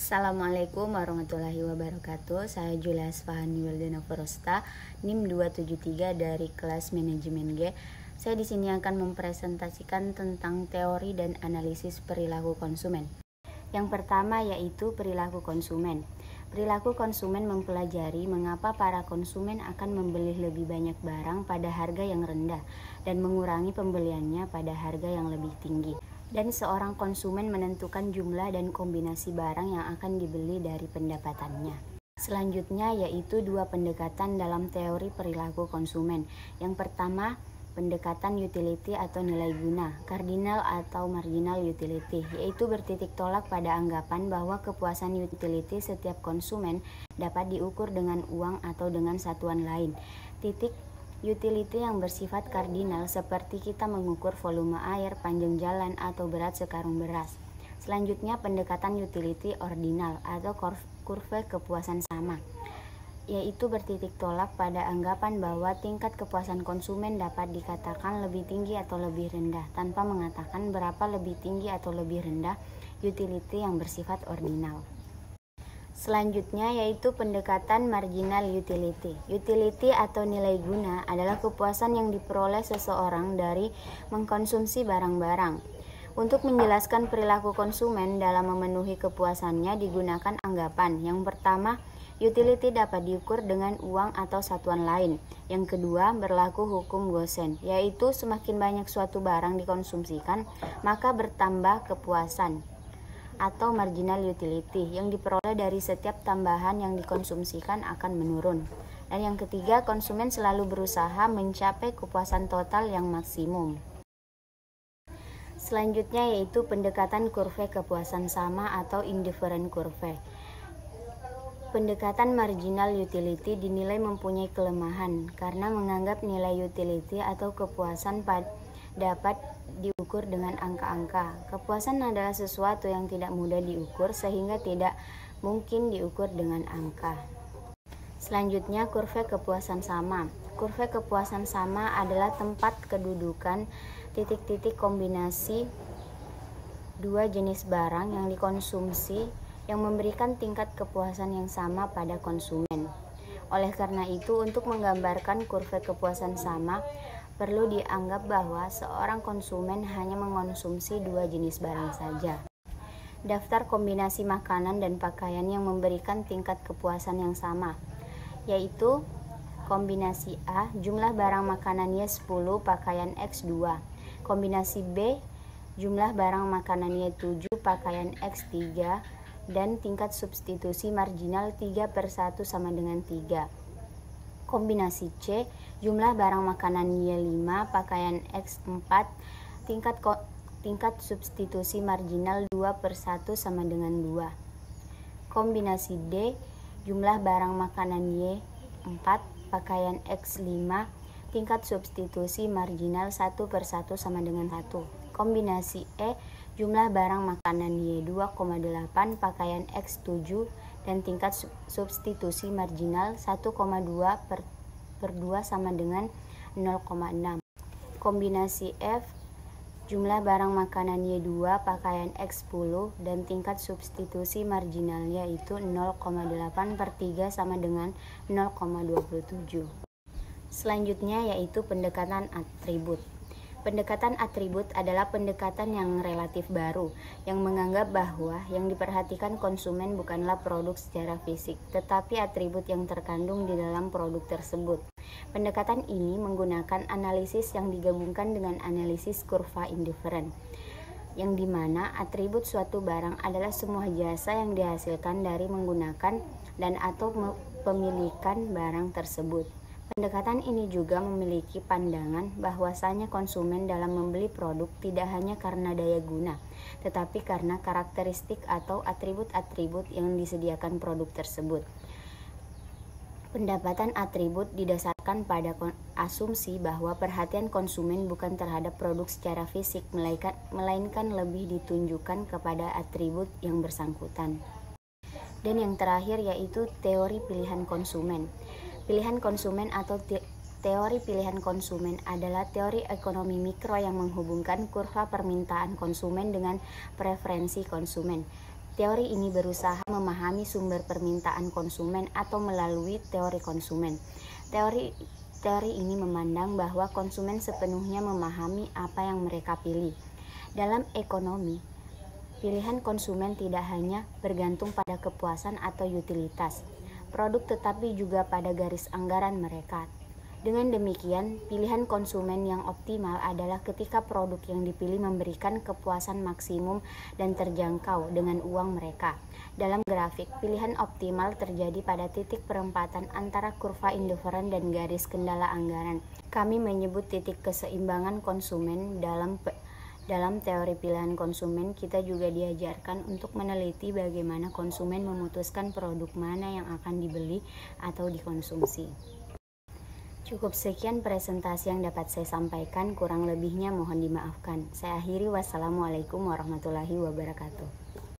Assalamualaikum warahmatullahi wabarakatuh. Saya Julia Fahani Wildana Forosta, NIM 273 dari kelas Manajemen G. Saya di sini akan mempresentasikan tentang teori dan analisis perilaku konsumen. Yang pertama yaitu perilaku konsumen. Perilaku konsumen mempelajari mengapa para konsumen akan membeli lebih banyak barang pada harga yang rendah dan mengurangi pembeliannya pada harga yang lebih tinggi. Dan seorang konsumen menentukan jumlah dan kombinasi barang yang akan dibeli dari pendapatannya. Selanjutnya yaitu dua pendekatan dalam teori perilaku konsumen. Yang pertama, pendekatan utility atau nilai guna, cardinal atau marginal utility, yaitu bertitik tolak pada anggapan bahwa kepuasan utility setiap konsumen dapat diukur dengan uang atau dengan satuan lain. Utility yang bersifat kardinal seperti kita mengukur volume air, panjang jalan, atau berat sekarung beras. Selanjutnya pendekatan utility ordinal atau kurva kepuasan sama, yaitu bertitik tolak pada anggapan bahwa tingkat kepuasan konsumen dapat dikatakan lebih tinggi atau lebih rendah tanpa mengatakan berapa lebih tinggi atau lebih rendah utility yang bersifat ordinal. Selanjutnya yaitu pendekatan marginal utility. Utility atau nilai guna adalah kepuasan yang diperoleh seseorang dari mengkonsumsi barang-barang. Untuk menjelaskan perilaku konsumen dalam memenuhi kepuasannya digunakan anggapan. Yang pertama, utility dapat diukur dengan uang atau satuan lain. Yang kedua, berlaku hukum Gosen, yaitu semakin banyak suatu barang dikonsumsikan, maka bertambah kepuasan, atau marginal utility yang diperoleh dari setiap tambahan yang dikonsumsikan akan menurun. Dan yang ketiga, konsumen selalu berusaha mencapai kepuasan total yang maksimum. Selanjutnya yaitu pendekatan kurva kepuasan sama atau indifferent curve. Pendekatan marginal utility dinilai mempunyai kelemahan karena menganggap nilai utility atau kepuasan dapat diukur dengan angka-angka. Kepuasan adalah sesuatu yang tidak mudah diukur sehingga tidak mungkin diukur dengan angka. Selanjutnya kurva kepuasan sama. Kurva kepuasan sama adalah tempat kedudukan titik-titik kombinasi dua jenis barang yang dikonsumsi yang memberikan tingkat kepuasan yang sama pada konsumen. Oleh karena itu, untuk menggambarkan kurva kepuasan sama, perlu dianggap bahwa seorang konsumen hanya mengonsumsi dua jenis barang saja. Daftar kombinasi makanan dan pakaian yang memberikan tingkat kepuasan yang sama, yaitu kombinasi A, jumlah barang makanannya 10, pakaian X 2. Kombinasi B, jumlah barang makanannya 7, pakaian X 3. Dan tingkat substitusi marginal 3/1 sama dengan 3. Kombinasi C, jumlah barang makanan Y5, pakaian X 4, tingkat substitusi marginal 2/1 sama dengan 2. Kombinasi D, jumlah barang makanan Y4, pakaian X 5, tingkat substitusi marginal 1/1 sama dengan 1. Kombinasi E, jumlah barang makanan Y2,8, pakaian X 7, dan tingkat substitusi marginal 1,2/2 sama dengan 0,6. Kombinasi F, jumlah barang makanan Y2, pakaian X 10, dan tingkat substitusi marginalnya yaitu 0,8/3 sama dengan 0,27. Selanjutnya yaitu pendekatan atribut. Pendekatan atribut adalah pendekatan yang relatif baru, yang menganggap bahwa yang diperhatikan konsumen bukanlah produk secara fisik, tetapi atribut yang terkandung di dalam produk tersebut. Pendekatan ini menggunakan analisis yang digabungkan dengan analisis kurva indifferent, yang dimana atribut suatu barang adalah semua jasa yang dihasilkan dari menggunakan dan atau pemilikan barang tersebut. Pendekatan ini juga memiliki pandangan bahwasanya konsumen dalam membeli produk tidak hanya karena daya guna, tetapi karena karakteristik atau atribut-atribut yang disediakan produk tersebut. Pendapatan atribut didasarkan pada asumsi bahwa perhatian konsumen bukan terhadap produk secara fisik, melainkan lebih ditunjukkan kepada atribut yang bersangkutan. Dan yang terakhir yaitu teori pilihan konsumen. Pilihan konsumen atau teori pilihan konsumen adalah teori ekonomi mikro yang menghubungkan kurva permintaan konsumen dengan preferensi konsumen. Teori ini berusaha memahami sumber permintaan konsumen atau melalui teori konsumen. Teori ini memandang bahwa konsumen sepenuhnya memahami apa yang mereka pilih. Dalam ekonomi, pilihan konsumen tidak hanya bergantung pada kepuasan atau utilitas produk, tetapi juga pada garis anggaran mereka. Dengan demikian, pilihan konsumen yang optimal adalah ketika produk yang dipilih memberikan kepuasan maksimum dan terjangkau dengan uang mereka. Dalam grafik, pilihan optimal terjadi pada titik perempatan antara kurva indiferen dan garis kendala anggaran. Kami menyebut titik keseimbangan konsumen. Dalam teori pilihan konsumen, kita juga diajarkan untuk meneliti bagaimana konsumen memutuskan produk mana yang akan dibeli atau dikonsumsi. Cukup sekian presentasi yang dapat saya sampaikan, kurang lebihnya mohon dimaafkan. Saya akhiri, wassalamualaikum warahmatullahi wabarakatuh.